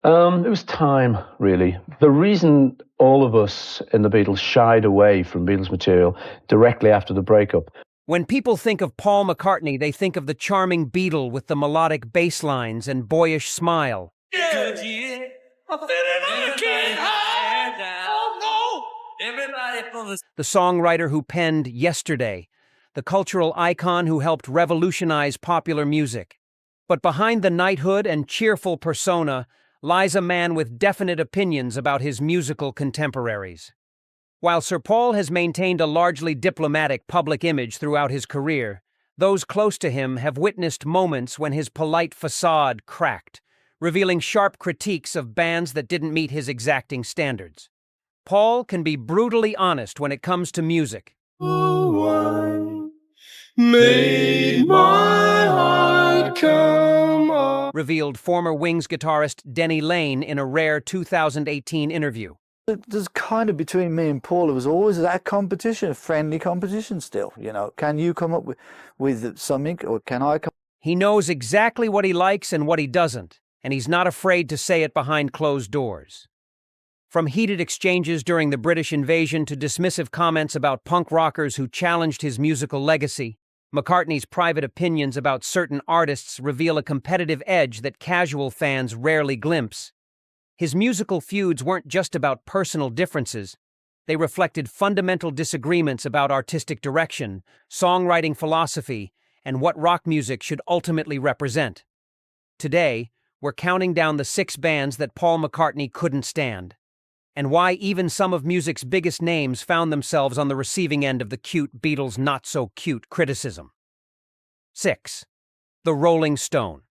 It was time, really. The reason all of us in the Beatles shied away from Beatles material directly after the breakup. When people think of Paul McCartney, they think of the charming Beatle with the melodic bass lines and boyish smile. The songwriter who penned Yesterday, the cultural icon who helped revolutionize popular music. But behind the knighthood and cheerful persona lies a man with definite opinions about his musical contemporaries. While Sir Paul has maintained a largely diplomatic public image throughout his career, those close to him have witnessed moments when his polite facade cracked, revealing sharp critiques of bands that didn't meet his exacting standards. Paul can be brutally honest when it comes to music. Oh, I made my heart come on. Revealed former Wings guitarist Denny Laine in a rare 2018 interview. There's kind of between me and Paul, there was always that competition, a friendly competition still, Can you come up with something, or can I come? He knows exactly what he likes and what he doesn't, and he's not afraid to say it behind closed doors. From heated exchanges during the British invasion to dismissive comments about punk rockers who challenged his musical legacy, McCartney's private opinions about certain artists reveal a competitive edge that casual fans rarely glimpse. His musical feuds weren't just about personal differences. They reflected fundamental disagreements about artistic direction, songwriting philosophy, and what rock music should ultimately represent. Today, we're counting down the 6 bands that Paul McCartney couldn't stand, and why even some of music's biggest names found themselves on the receiving end of the cute Beatles' not-so-cute criticism. 6. The Rolling Stone.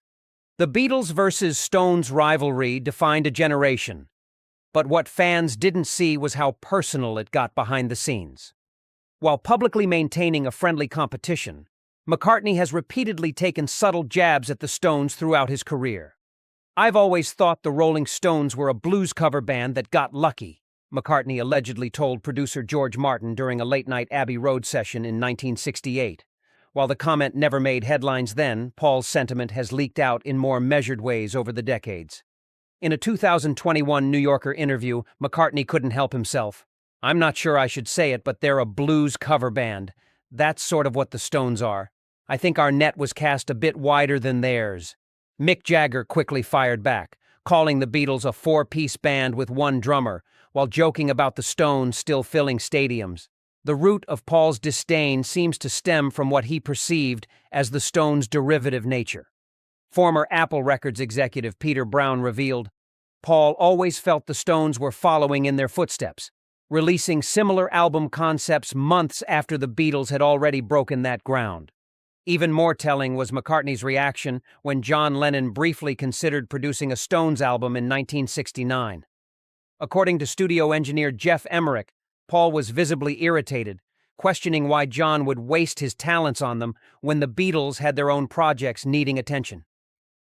The Beatles versus Stones rivalry defined a generation, but what fans didn't see was how personal it got behind the scenes. While publicly maintaining a friendly competition, McCartney has repeatedly taken subtle jabs at the Stones throughout his career. "I've always thought the Rolling Stones were a blues cover band that got lucky," McCartney allegedly told producer George Martin during a late-night Abbey Road session in 1968. While the comment never made headlines then, Paul's sentiment has leaked out in more measured ways over the decades. In a 2021 New Yorker interview, McCartney couldn't help himself. "I'm not sure I should say it, but they're a blues cover band. That's sort of what the Stones are. I think our net was cast a bit wider than theirs." Mick Jagger quickly fired back, calling the Beatles a 4-piece band with 1 drummer, while joking about the Stones still filling stadiums. The root of Paul's disdain seems to stem from what he perceived as the Stones' derivative nature. Former Apple Records executive Peter Brown revealed, Paul always felt the Stones were following in their footsteps, releasing similar album concepts months after the Beatles had already broken that ground. Even more telling was McCartney's reaction when John Lennon briefly considered producing a Stones album in 1969. According to studio engineer Jeff Emmerich, Paul was visibly irritated, questioning why John would waste his talents on them when the Beatles had their own projects needing attention.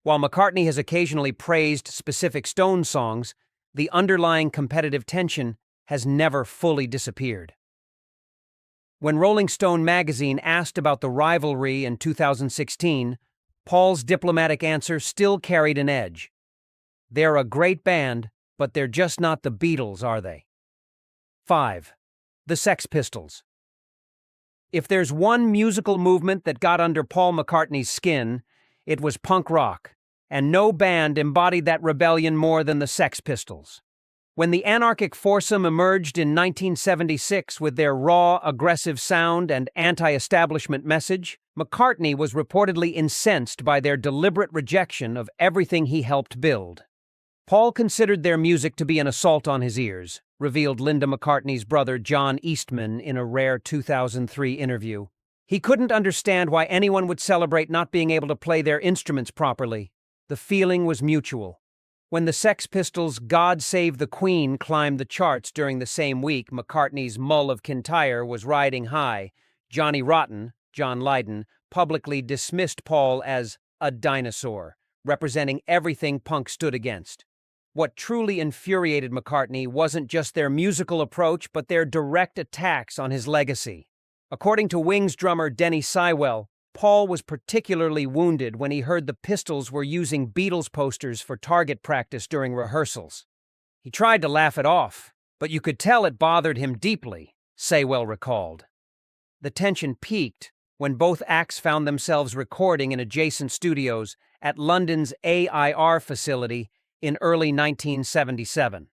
While McCartney has occasionally praised specific Stones songs, the underlying competitive tension has never fully disappeared. When Rolling Stone magazine asked about the rivalry in 2016, Paul's diplomatic answer still carried an edge. "They're a great band, but they're just not the Beatles, are they?" 5. The Sex Pistols. If there's one musical movement that got under Paul McCartney's skin, it was punk rock, and no band embodied that rebellion more than the Sex Pistols. When the anarchic foursome emerged in 1976 with their raw, aggressive sound and anti-establishment message, McCartney was reportedly incensed by their deliberate rejection of everything he helped build. Paul considered their music to be an assault on his ears, revealed Linda McCartney's brother John Eastman in a rare 2003 interview. He couldn't understand why anyone would celebrate not being able to play their instruments properly. The feeling was mutual. When the Sex Pistols' God Save the Queen climbed the charts during the same week McCartney's Mull of Kintyre was riding high, Johnny Rotten, John Lydon, publicly dismissed Paul as a dinosaur, representing everything punk stood against. What truly infuriated McCartney wasn't just their musical approach, but their direct attacks on his legacy. According to Wings drummer Denny Seiwell, Paul was particularly wounded when he heard the Pistols were using Beatles posters for target practice during rehearsals. He tried to laugh it off, but you could tell it bothered him deeply, Saywell recalled. The tension peaked when both acts found themselves recording in adjacent studios at London's AIR facility in early 1977.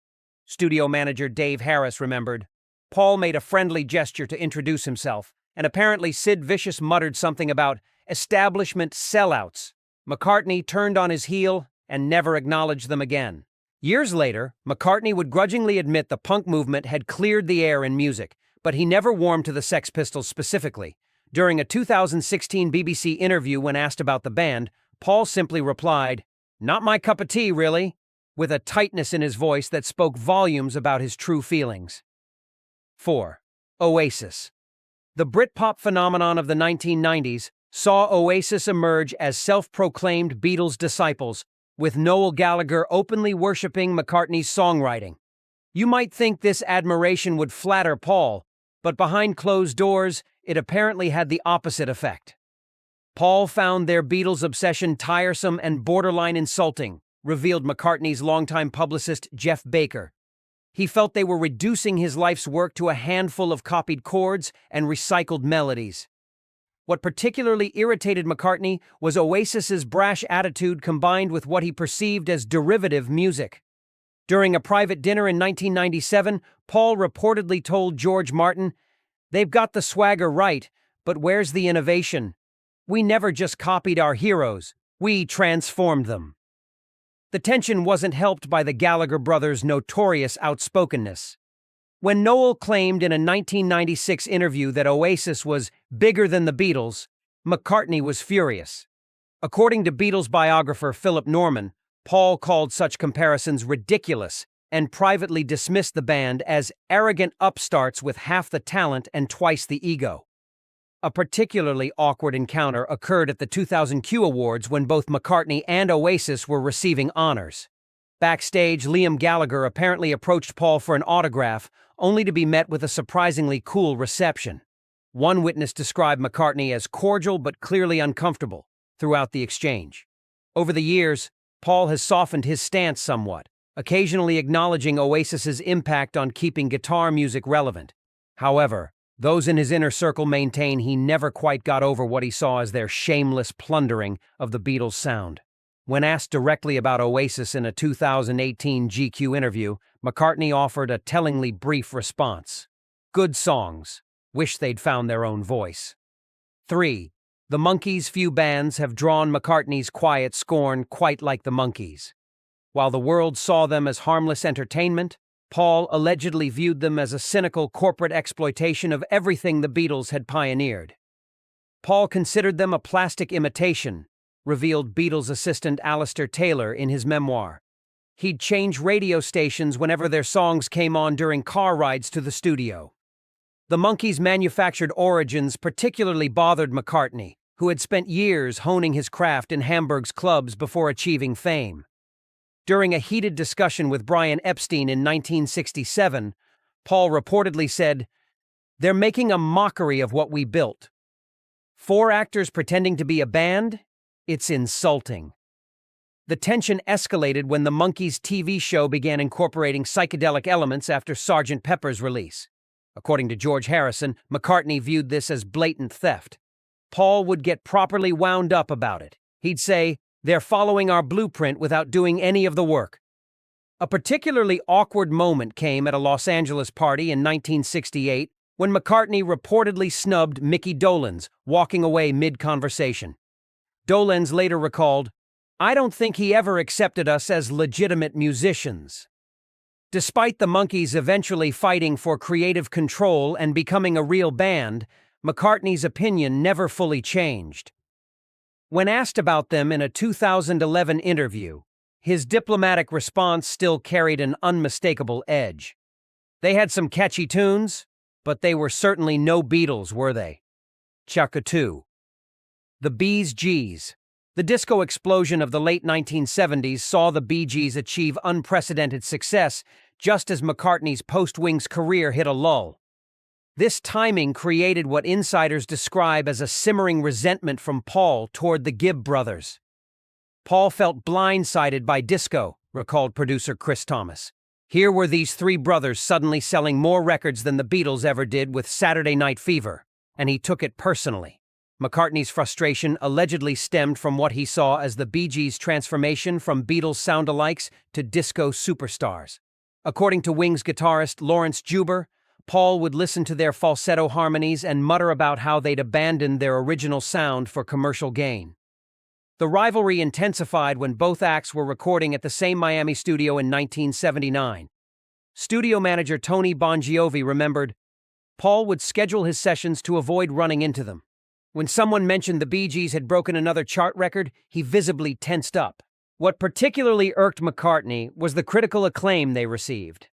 Studio manager Dave Harris remembered, Paul made a friendly gesture to introduce himself, and apparently Sid Vicious muttered something about establishment sellouts. McCartney turned on his heel and never acknowledged them again. Years later, McCartney would grudgingly admit the punk movement had cleared the air in music, but he never warmed to the Sex Pistols specifically. During a 2016 BBC interview when asked about the band, Paul simply replied, "Not my cup of tea, really," with a tightness in his voice that spoke volumes about his true feelings. 4. Oasis. The Britpop phenomenon of the 1990s saw Oasis emerge as self-proclaimed Beatles disciples, with Noel Gallagher openly worshipping McCartney's songwriting. You might think this admiration would flatter Paul, but behind closed doors, it apparently had the opposite effect. Paul found their Beatles obsession tiresome and borderline insulting, revealed McCartney's longtime publicist Jeff Baker. He felt they were reducing his life's work to a handful of copied chords and recycled melodies. What particularly irritated McCartney was Oasis's brash attitude combined with what he perceived as derivative music. During a private dinner in 1997, Paul reportedly told George Martin, "They've got the swagger right, but where's the innovation? We never just copied our heroes, we transformed them." The tension wasn't helped by the Gallagher brothers' notorious outspokenness. When Noel claimed in a 1996 interview that Oasis was bigger than the Beatles, McCartney was furious. According to Beatles biographer Philip Norman, Paul called such comparisons ridiculous and privately dismissed the band as arrogant upstarts with half the talent and twice the ego. A particularly awkward encounter occurred at the 2000 Q Awards when both McCartney and Oasis were receiving honors. Backstage, Liam Gallagher apparently approached Paul for an autograph, only to be met with a surprisingly cool reception. One witness described McCartney as cordial but clearly uncomfortable throughout the exchange. Over the years, Paul has softened his stance somewhat, occasionally acknowledging Oasis's impact on keeping guitar music relevant. However, those in his inner circle maintain he never quite got over what he saw as their shameless plundering of the Beatles' sound. When asked directly about Oasis in a 2018 GQ interview, McCartney offered a tellingly brief response. "Good songs. Wish they'd found their own voice." 3. The Monkees' few bands have drawn McCartney's quiet scorn quite like the Monkees. While the world saw them as harmless entertainment, Paul allegedly viewed them as a cynical corporate exploitation of everything the Beatles had pioneered. Paul considered them a plastic imitation, revealed Beatles assistant Alistair Taylor in his memoir. He'd change radio stations whenever their songs came on during car rides to the studio. The Monkees' manufactured origins particularly bothered McCartney, who had spent years honing his craft in Hamburg's clubs before achieving fame. During a heated discussion with Brian Epstein in 1967, Paul reportedly said, "They're making a mockery of what we built. 4 actors pretending to be a band? It's insulting." The tension escalated when the Monkees' TV show began incorporating psychedelic elements after Sgt. Pepper's release. According to George Harrison, McCartney viewed this as blatant theft. Paul would get properly wound up about it. He'd say, "They're following our blueprint without doing any of the work." A particularly awkward moment came at a Los Angeles party in 1968 when McCartney reportedly snubbed Mickey Dolenz, walking away mid-conversation. Dolenz later recalled, "I don't think he ever accepted us as legitimate musicians." Despite the Monkees eventually fighting for creative control and becoming a real band, McCartney's opinion never fully changed. When asked about them in a 2011 interview, his diplomatic response still carried an unmistakable edge. "They had some catchy tunes, but they were certainly no Beatles, were they?" Chapter 2. The Bee Gees. The disco explosion of the late 1970s saw the Bee Gees achieve unprecedented success just as McCartney's post-Wings career hit a lull. This timing created what insiders describe as a simmering resentment from Paul toward the Gibb brothers. Paul felt blindsided by disco, recalled producer Chris Thomas. Here were these three brothers suddenly selling more records than the Beatles ever did with Saturday Night Fever, and he took it personally. McCartney's frustration allegedly stemmed from what he saw as the Bee Gees' transformation from Beatles sound-alikes to disco superstars. According to Wings guitarist Lawrence Juber, Paul would listen to their falsetto harmonies and mutter about how they'd abandoned their original sound for commercial gain. The rivalry intensified when both acts were recording at the same Miami studio in 1979. Studio manager Tony Bongiovi remembered, Paul would schedule his sessions to avoid running into them. When someone mentioned the Bee Gees had broken another chart record, he visibly tensed up. What particularly irked McCartney was the critical acclaim they received.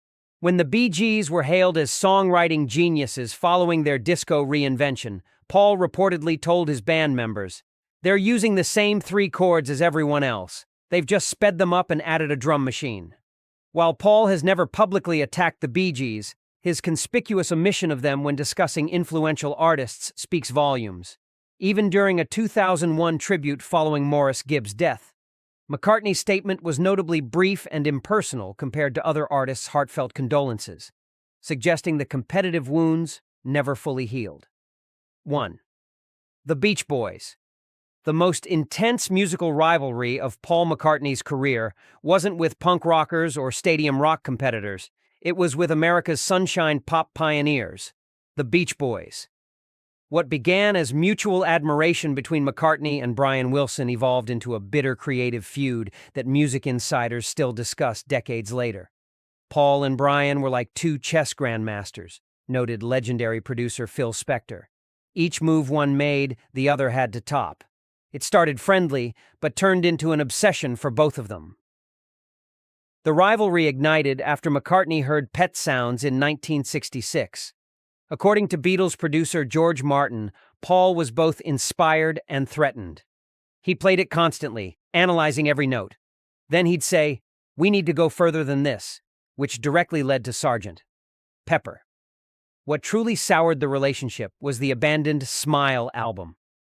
When the Bee Gees were hailed as songwriting geniuses following their disco reinvention, Paul reportedly told his band members, "They're using the same three chords as everyone else. They've just sped them up and added a drum machine." While Paul has never publicly attacked the Bee Gees, his conspicuous omission of them when discussing influential artists speaks volumes. Even during a 2001 tribute following Morris Gibb's death, McCartney's statement was notably brief and impersonal compared to other artists' heartfelt condolences, suggesting the competitive wounds never fully healed. 1. The Beach Boys. The most intense musical rivalry of Paul McCartney's career wasn't with punk rockers or stadium rock competitors. It was with America's sunshine pop pioneers, the Beach Boys. What began as mutual admiration between McCartney and Brian Wilson evolved into a bitter creative feud that music insiders still discuss decades later. Paul and Brian were like two chess grandmasters, noted legendary producer Phil Spector. Each move one made, the other had to top. It started friendly, but turned into an obsession for both of them. The rivalry ignited after McCartney heard Pet Sounds in 1966. According to Beatles producer George Martin, Paul was both inspired and threatened. He played it constantly, analyzing every note. Then he'd say, "We need to go further than this," which directly led to Sgt. Pepper. What truly soured the relationship was the abandoned Smile album.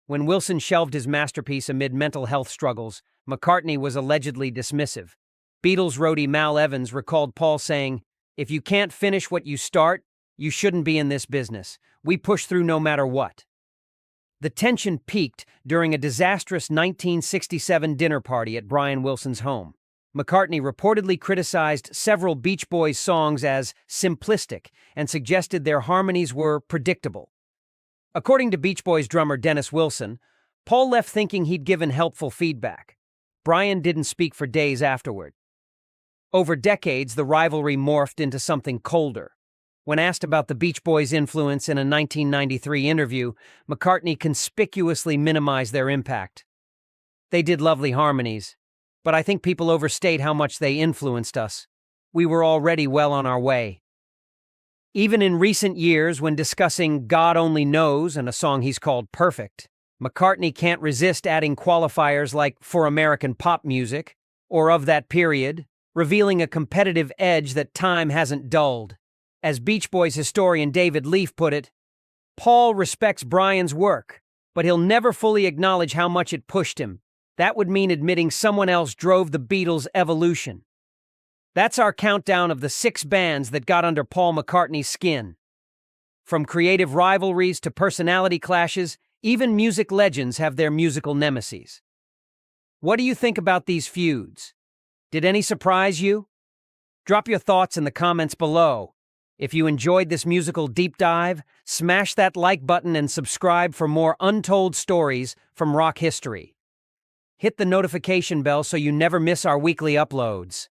When Wilson shelved his masterpiece amid mental health struggles, McCartney was allegedly dismissive. Beatles roadie Mal Evans recalled Paul saying, "If you can't finish what you start, you shouldn't be in this business. We push through no matter what." The tension peaked during a disastrous 1967 dinner party at Brian Wilson's home. McCartney reportedly criticized several Beach Boys songs as simplistic and suggested their harmonies were predictable. According to Beach Boys drummer Dennis Wilson, Paul left thinking he'd given helpful feedback. Brian didn't speak for days afterward. Over decades, the rivalry morphed into something colder. When asked about the Beach Boys' influence in a 1993 interview, McCartney conspicuously minimized their impact. "They did lovely harmonies, but I think people overstate how much they influenced us. We were already well on our way." Even in recent years, when discussing God Only Knows and a song he's called Perfect, McCartney can't resist adding qualifiers like "for American pop music" or "of that period," revealing a competitive edge that time hasn't dulled. As Beach Boys historian David Leaf put it, Paul respects Brian's work, but he'll never fully acknowledge how much it pushed him. That would mean admitting someone else drove the Beatles' evolution. That's our countdown of the 6 bands that got under Paul McCartney's skin. From creative rivalries to personality clashes, even music legends have their musical nemeses. What do you think about these feuds? Did any surprise you? Drop your thoughts in the comments below. If you enjoyed this musical deep dive, smash that like button and subscribe for more untold stories from rock history. Hit the notification bell so you never miss our weekly uploads.